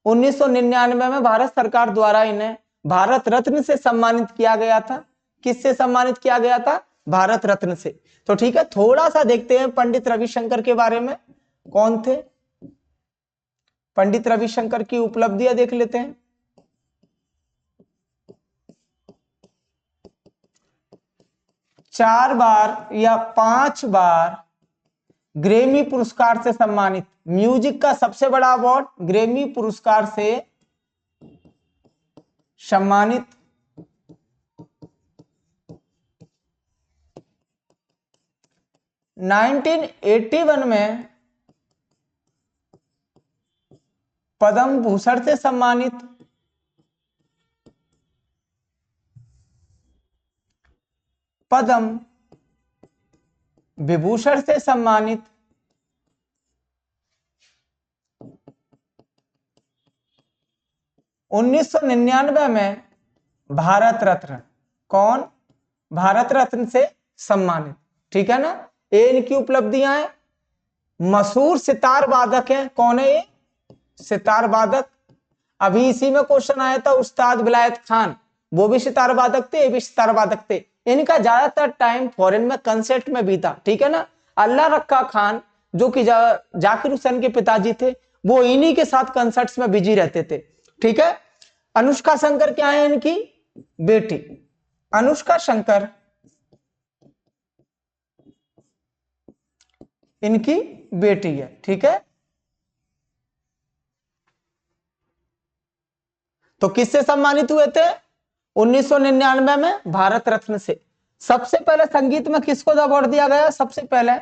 S1: 1999 में भारत सरकार द्वारा इन्हें भारत रत्न से सम्मानित किया गया था। किससे सम्मानित किया गया था? भारत रत्न से। तो ठीक है, थोड़ा सा देखते हैं पंडित रविशंकर के बारे में। कौन थे पंडित रविशंकर? की उपलब्धियां देख लेते हैं। 4 बार या 5 बार ग्रेमी पुरस्कार से सम्मानित। म्यूजिक का सबसे बड़ा अवार्ड ग्रेमी पुरस्कार से सम्मानित। नाइनटीन 81 में पद्म भूषण से सम्मानित। पद्म विभूषण से सम्मानित। 1999 में भारत रत्न। कौन? भारत रत्न से सम्मानित। ठीक है ना, ये इनकी उपलब्धियां हैं। मशहूर सितार वादक हैं, कौन है ये? सितार वादक। अभी इसी में क्वेश्चन आया था, उस्ताद विलायत खान, वो भी सितार वादक थे, ये भी सितार वादक थे। इनका ज्यादातर टाइम फॉरेन में कंसर्ट में भी था, ठीक है ना। अल्लाह रखा खान जो कि जाकिर हुसैन के पिताजी थे, वो इन्हीं के साथ कंसर्ट्स में बिजी रहते थे, ठीक है। अनुष्का शंकर क्या है इनकी बेटी, अनुष्का शंकर इनकी बेटी है, ठीक है। तो किससे सम्मानित हुए थे? 1999 में भारत रत्न से। सबसे पहले संगीत में किसको अवार्ड दिया गया? सबसे पहले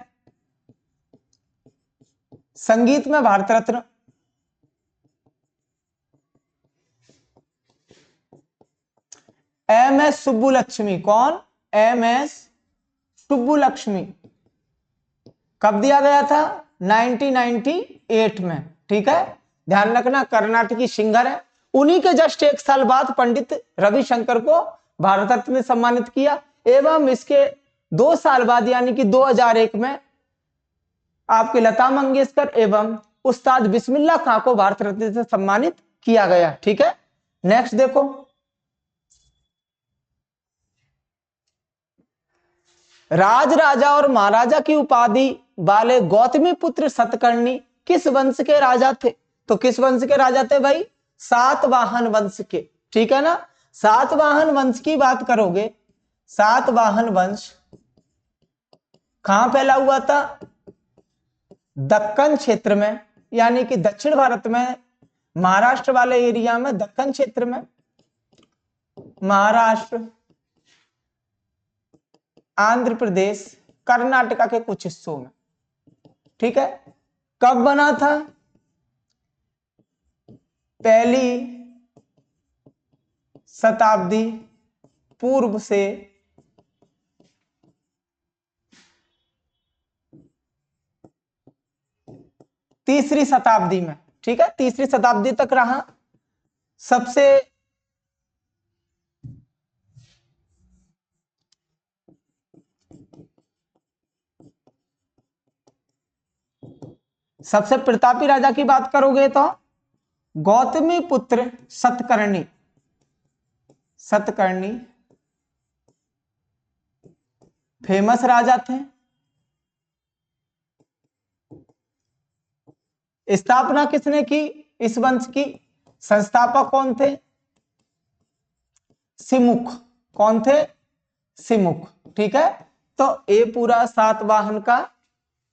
S1: संगीत में भारत रत्न एम.एस. सुब्बुलक्ष्मी। कौन? एम.एस. सुब्बुलक्ष्मी। कब दिया गया था? 1998 में, ठीक है। ध्यान रखना, कर्नाटकी सिंगर है। उन्हीं के जस्ट एक साल बाद पंडित रविशंकर को भारत रत्न ने सम्मानित किया, एवं इसके 2 साल बाद यानी कि 2001 में आपके लता मंगेशकर एवं उस्ताद बिस्मिल्लाह खां को भारत रत्न से सम्मानित किया गया, ठीक है। नेक्स्ट देखो, राज राजा और महाराजा की उपाधि वाले गौतमी पुत्र सतकर्णी किस वंश के राजा थे? तो किस वंश के राजा थे भाई? सातवाहन वंश के, ठीक है ना। सातवाहन वंश की बात करोगे, सातवाहन वंश कहां फैला हुआ था? दक्कन क्षेत्र में, यानी कि दक्षिण भारत में, महाराष्ट्र वाले एरिया में, दक्कन क्षेत्र में, महाराष्ट्र, आंध्र प्रदेश, कर्नाटका के कुछ हिस्सों में, ठीक है। कब बना था? पहली शताब्दी पूर्व से तीसरी शताब्दी में, ठीक है, तीसरी शताब्दी तक रहा। सबसे प्रतापी राजा की बात करोगे तो गौतमी पुत्र सतकर्णी, सतकर्णी फेमस राजा थे। स्थापना किसने की इस वंश की? संस्थापक कौन थे? सिमुख। कौन थे? सिमुख, ठीक है। तो ये पूरा सातवाहन का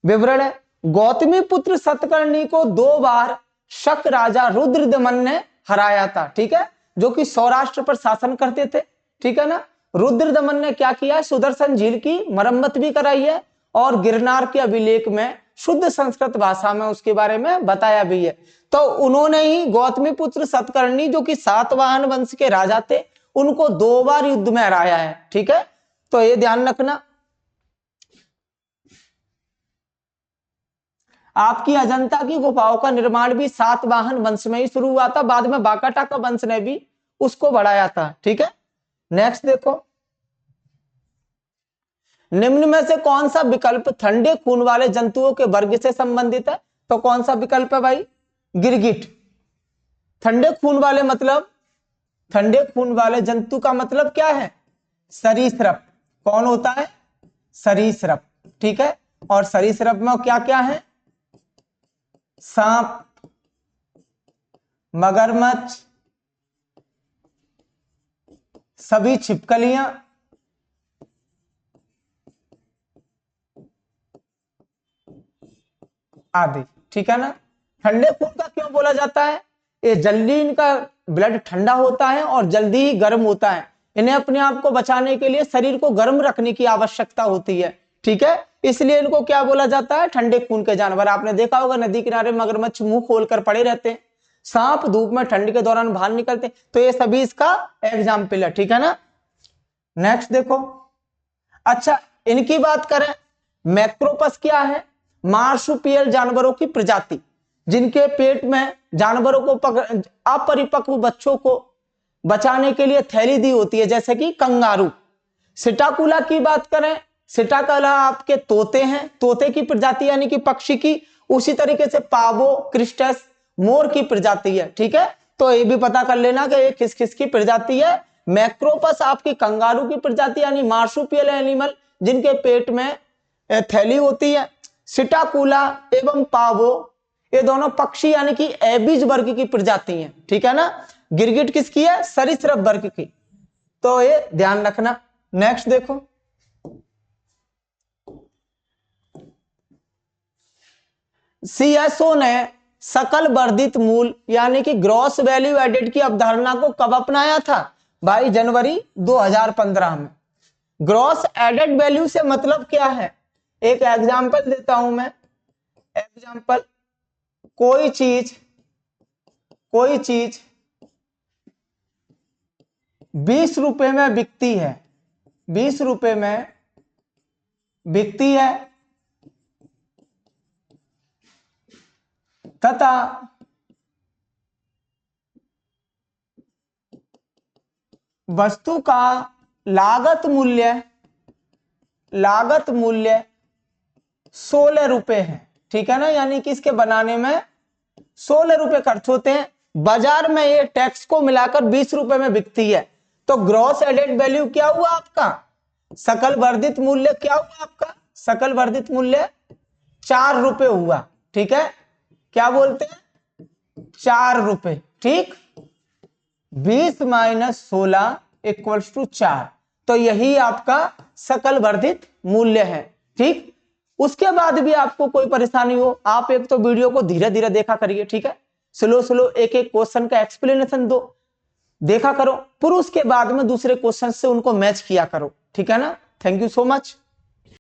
S1: विवरण है। गौतमी पुत्र सतकर्णी को 2 बार शक राजा रुद्रदमन ने हराया था, ठीक है, जो कि सौराष्ट्र पर शासन करते थे, ठीक है ना। रुद्रदमन ने क्या किया? सुदर्शन झील की मरम्मत भी कराई है और गिरनार के अभिलेख में शुद्ध संस्कृत भाषा में उसके बारे में बताया भी है। तो उन्होंने ही गौतमी पुत्र सतकर्णी जो कि सातवाहन वंश के राजा थे, उनको 2 बार युद्ध में हराया है, ठीक है। तो ये ध्यान रखना। आपकी अजंता की गुफाओं का निर्माण भी सातवाहन वंश में ही शुरू हुआ था, बाद में बाकाटाका वंश ने भी उसको बढ़ाया था, ठीक है। नेक्स्ट देखो, निम्न में से कौन सा विकल्प ठंडे खून वाले जंतुओं के वर्ग से संबंधित है? तो कौन सा विकल्प है भाई? गिरगिट। ठंडे खून वाले मतलब, ठंडे खून वाले जंतु का मतलब क्या है? सरीसृप। कौन होता है? सरीसृप, ठीक है। और सरीसृप में क्या क्या है? सांप, मगरमच्छ, सभी छिपकलियां, आदि, ठीक है ना। ठंडे खून का क्यों बोला जाता है? ये जल्दी इनका ब्लड ठंडा होता है और जल्दी ही गर्म होता है। इन्हें अपने आप को बचाने के लिए शरीर को गर्म रखने की आवश्यकता होती है, ठीक है। इसलिए इनको क्या बोला जाता है? ठंडे खून के जानवर। आपने देखा होगा नदी किनारे मगरमच्छ मुंह खोलकर पड़े रहते हैं, सांप धूप में ठंड के दौरान बाहर निकलते हैं। तो ये सभी इसका एग्जाम्पल है, ठीक है ना। नेक्स्ट देखो, अच्छा इनकी बात करें, मैक्रोपस क्या है? मार्सुपियल जानवरों की प्रजाति, जिनके पेट में जानवरों को अपरिपक्व बच्चों को बचाने के लिए थैली दी होती है, जैसे कि कंगारू। सिटाकुला की बात करें सिटाकुला आपके तोते हैं, तोते की प्रजाति यानी कि पक्षी की। उसी तरीके से पावो क्रिस्टस मोर की प्रजाति है, ठीक है। तो ये भी पता कर लेना कि ये किस किस की प्रजाति है। मैक्रोपस आपकी कंगारू की प्रजाति यानी मार्सुपियल एनिमल जिनके पेट में थैली होती है। सिटाकुला एवं पावो ये दोनों पक्षी यानी कि एबीज वर्ग की प्रजाति हैं, ठीक है ना। गिरगिट किसकी है, सरीसृप वर्ग की, तो ये ध्यान रखना। नेक्स्ट देखो, सीएसओ ने सकल वर्धित मूल्य यानी कि ग्रॉस वैल्यू एडेड की अवधारणा को कब अपनाया था भाई, जनवरी 2015 में। ग्रॉस एडेड वैल्यू से मतलब क्या है, एक एग्जांपल देता हूं मैं। एग्जांपल, कोई चीज 20 रुपए में बिकती है, 20 रुपए में बिकती है तथा वस्तु का लागत मूल्य 16 रुपए है, ठीक है ना। यानी कि इसके बनाने में 16 रुपए खर्च होते हैं। बाजार में ये टैक्स को मिलाकर 20 रुपए में बिकती है। तो ग्रॉस एडेड वैल्यू क्या हुआ आपका, सकल वर्धित मूल्य क्या हुआ आपका, सकल वर्धित मूल्य 4 रुपए हुआ, ठीक है। क्या बोलते हैं, 4 रुपए, ठीक। 20 माइनस 16 इक्वल्स टू 4, तो यही आपका सकल वर्धित मूल्य है, ठीक। उसके बाद भी आपको कोई परेशानी हो, आप एक तो वीडियो को धीरे धीरे देखा करिए, ठीक है। स्लो एक एक क्वेश्चन का एक्सप्लेनेशन देखा करो, फिर उसके बाद में दूसरे क्वेश्चन से उनको मैच किया करो, ठीक है ना। Thank you so much.